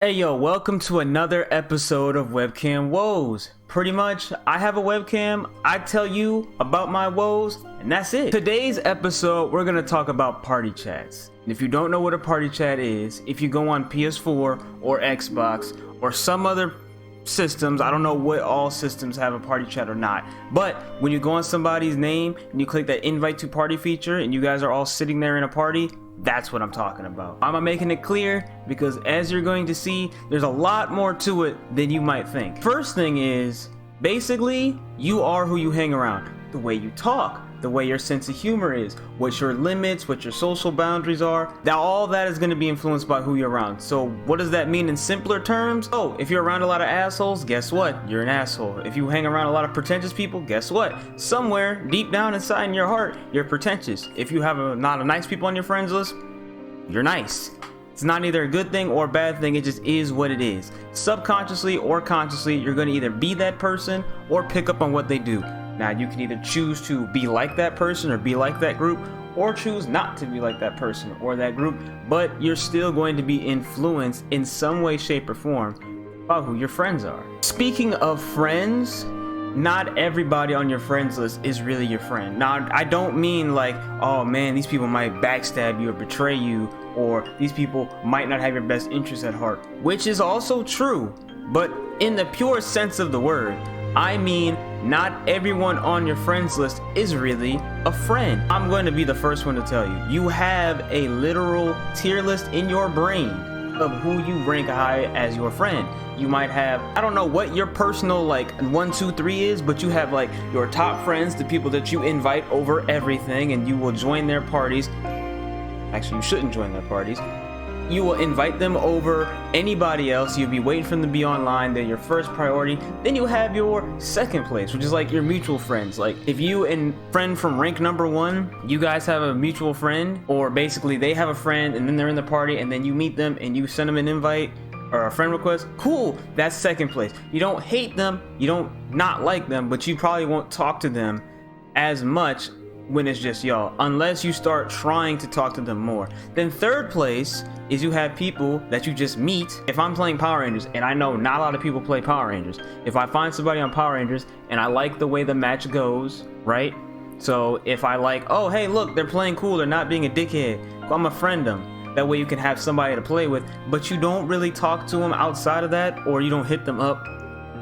Hey yo, welcome to another episode of Webcam Woes. Pretty much, I have a webcam, I tell you about my woes, and that's it. Today's episode, we're gonna talk about party chats. And if you don't know what a party chat is, if you go on PS4 or Xbox or some other systems, I don't know what all systems have a party chat or not, but when you go on somebody's name and you click that invite to party feature and you guys are all sitting there in a party, that's what I'm talking about. I'm making it clear because as you're going to see, there's a lot more to it than you might think. First thing is, basically, you are who you hang around. The way you talk, the way your sense of humor is, what your limits, what your social boundaries are. Now all that is going to be influenced by who you're around. So what does that mean in simpler terms? Oh, if you're around a lot of assholes, guess what? You're an asshole. If you hang around a lot of pretentious people, guess what? Somewhere deep down inside in your heart, you're pretentious. If you have not a nice people on your friends list, you're nice. It's not either a good thing or a bad thing, it just is what it is. Subconsciously or consciously, you're going to either be that person or pick up on what they do. Now you can either choose to be like that person or be like that group, or choose not to be like that person or that group, but you're still going to be influenced in some way, shape, or form by who your friends are. Speaking of friends, not everybody on your friends list is really your friend. Now, I don't mean like, oh man, these people might backstab you or betray you, or these people might not have your best interests at heart, which is also true, but in the pure sense of the word, I mean, not everyone on your friends list is really a friend. I'm going to be the first one to tell you, you have a literal tier list in your brain of who you rank high as your friend. You might have, I don't know what your personal like 1, 2, 3 is, but you have like your top friends, the people that you invite over everything, and you will join their parties. Actually, you shouldn't join their parties. You will invite them over anybody else. You'll be waiting for them to be online. They're your first priority. Then you have your second place, which is like your mutual friends. Like if you and friend from rank number 1, you guys have a mutual friend, or basically they have a friend and then they're in the party and then you meet them and you send them an invite or a friend request, cool, that's second place. You don't hate them, you don't not like them, but you probably won't talk to them as much when it's just y'all, unless you start trying to talk to them more. Then third place is you have people that you just meet. If I'm playing Power Rangers, and I know not a lot of people play Power Rangers, if I find somebody on Power Rangers and I like the way the match goes, right? So if I like, oh hey look, they're playing cool, they're not being a dickhead, well, I'm a friend them. That way you can have somebody to play with, but you don't really talk to them outside of that, or you don't hit them up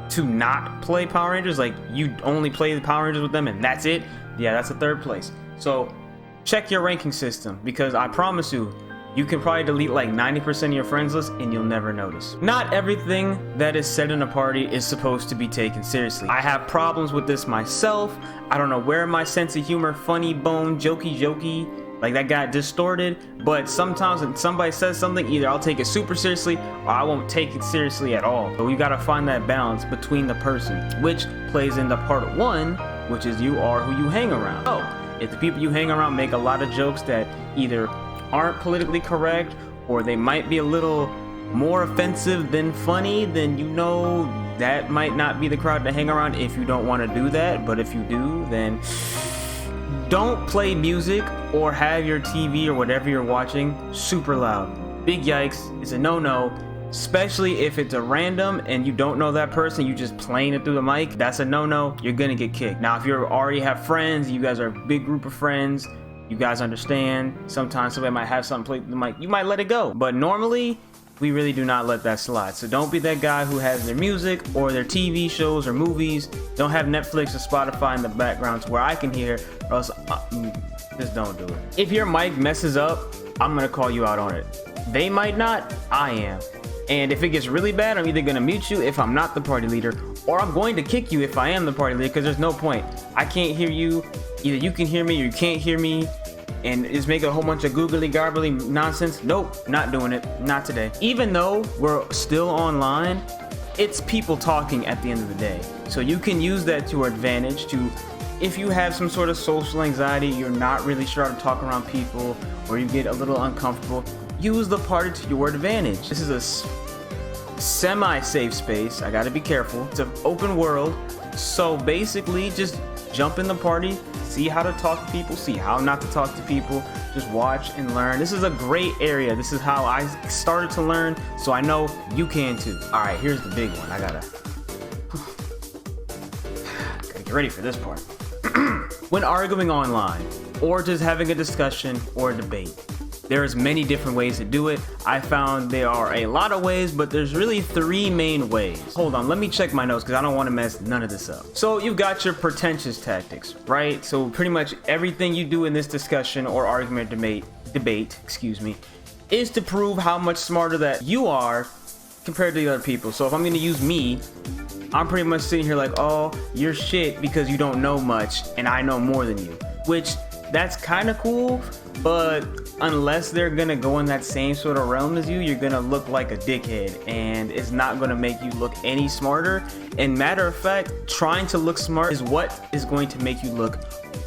to not play Power Rangers, like you only play the Power Rangers with them and that's it. Yeah, that's a third place. So check your ranking system, because I promise you, you can probably delete like 90% of your friends list and you'll never notice. Not everything that is said in a party is supposed to be taken seriously. I have problems with this myself. I don't know where my sense of humor, funny bone, jokey, like that got distorted, but sometimes when somebody says something, either I'll take it super seriously or I won't take it seriously at all. So we gotta find that balance between the person, which plays into part 1, which is you are who you hang around. So if the people you hang around make a lot of jokes that either aren't politically correct or they might be a little more offensive than funny, then you know that might not be the crowd to hang around if you don't want to do that. But if you do, then don't play music or have your TV or whatever you're watching super loud. Big yikes, it's a no-no. Especially if it's a random and you don't know that person, you just playing it through the mic, that's a no-no, you're gonna get kicked. Now if you already have friends, you guys are a big group of friends, you guys understand, sometimes somebody might have something played through the mic, you might let it go. But normally, we really do not let that slide. So don't be that guy who has their music or their TV shows or movies, don't have Netflix or Spotify in the background to where I can hear, or else just don't do it. If your mic messes up, I'm gonna call you out on it. They might not, I am. And if it gets really bad, I'm either gonna mute you if I'm not the party leader, or I'm going to kick you if I am the party leader, because there's no point. I can't hear you, either you can hear me or you can't hear me, and just make a whole bunch of googly garbly nonsense. Nope, not doing it, not today. Even though we're still online, it's people talking at the end of the day. So you can use that to your advantage to, if you have some sort of social anxiety, you're not really sure how to talk around people, or you get a little uncomfortable, use the party to your advantage. This is a semi-safe space. I gotta be careful. It's an open world. So basically, just jump in the party, see how to talk to people, see how not to talk to people, just watch and learn. This is a great area. This is how I started to learn, so I know you can too. All right, here's the big one. I gotta get ready for this part. When arguing online, or just having a discussion or a debate, there's many different ways to do it. I found there are a lot of ways, but there's really 3 main ways. Hold on, let me check my notes because I don't want to mess none of this up. So you've got your pretentious tactics, right? So pretty much everything you do in this discussion or argument, debate, is to prove how much smarter that you are compared to the other people. So if I'm going to use me, I'm pretty much sitting here like, oh, you're shit because you don't know much and I know more than you, which that's kind of cool, but unless they're gonna go in that same sort of realm as you, you're gonna look like a dickhead and it's not gonna make you look any smarter. And matter of fact, trying to look smart is what is going to make you look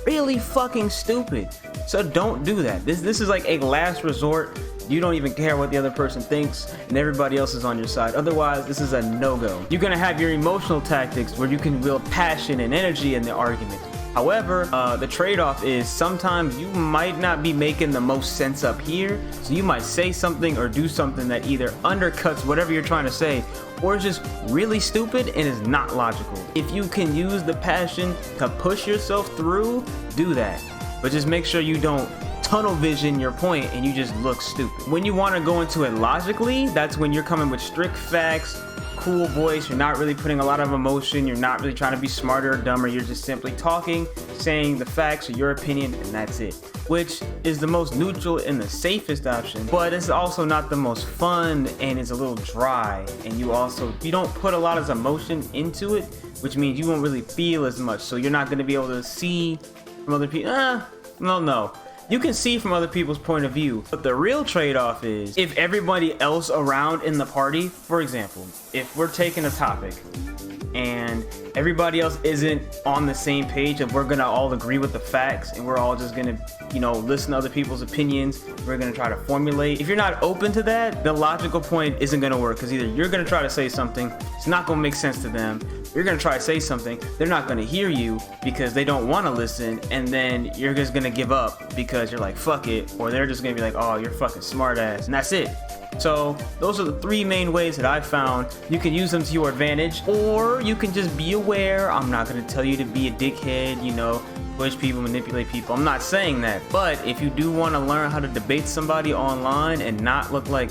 really fucking stupid. So don't do that. This is like a last resort. You don't even care what the other person thinks and everybody else is on your side. Otherwise, this is a no-go. You're gonna have your emotional tactics where you can wield passion and energy in the argument. However, the trade-off is sometimes you might not be making the most sense up here, so you might say something or do something that either undercuts whatever you're trying to say or is just really stupid and is not logical. If you can use the passion to push yourself through, do that. But just make sure you don't tunnel vision your point and you just look stupid. When you want to go into it logically, that's when you're coming with strict facts, cool voice, you're not really putting a lot of emotion, you're not really trying to be smarter or dumber, you're just simply talking, saying the facts or your opinion, and that's it. Which is the most neutral and the safest option, but it's also not the most fun and it's a little dry, and you don't put a lot of emotion into it, which means you won't really feel as much, so you're not going to be able to see from other people. No. You can see from other people's point of view, but the real trade-off is if everybody else around in the party, for example, if we're taking a topic and everybody else isn't on the same page and we're gonna all agree with the facts and we're all just gonna, listen to other people's opinions, we're gonna try to formulate. If you're not open to that, the logical point isn't gonna work because either you're gonna try to say something, it's not gonna make sense to them, you're gonna try to say something, they're not gonna hear you because they don't want to listen, and then you're just gonna give up because you're like, fuck it, or they're just gonna be like, oh, you're fucking smart ass, and that's it. So those are the 3 main ways that I found. You can use them to your advantage, or you can just be aware. I'm not gonna tell you to be a dickhead, push people, manipulate people. I'm not saying that, but if you do want to learn how to debate somebody online and not look like,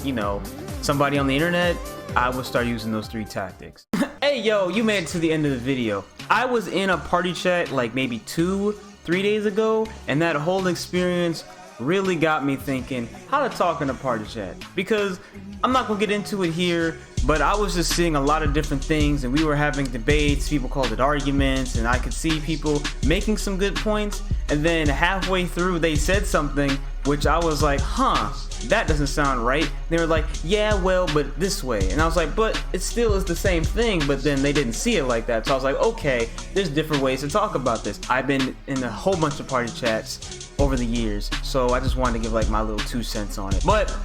somebody on the internet, I would start using those 3 tactics. Hey yo, you made it to the end of the video. I was in a party chat like maybe 2-3 days ago, and that whole experience really got me thinking how to talk in a party chat, because I'm not gonna get into it here, but I was just seeing a lot of different things and we were having debates, people called it arguments, and I could see people making some good points, and then halfway through they said something which I was like, that doesn't sound right. And they were like, yeah, well, but this way. And I was like, but it still is the same thing. But then they didn't see it like that. So I was like, okay, there's different ways to talk about this. I've been in a whole bunch of party chats over the years, so I just wanted to give like my little 2 cents on it. But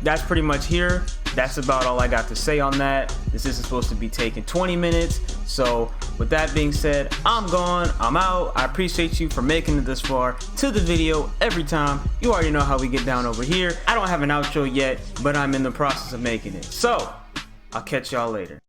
that's pretty much here. That's about all I got to say on that. This isn't supposed to be taking 20 minutes. So with that being said, I'm gone, I'm out. I appreciate you for making it this far to the video every time. You already know how we get down over here. I don't have an outro yet, but I'm in the process of making it. So I'll catch y'all later.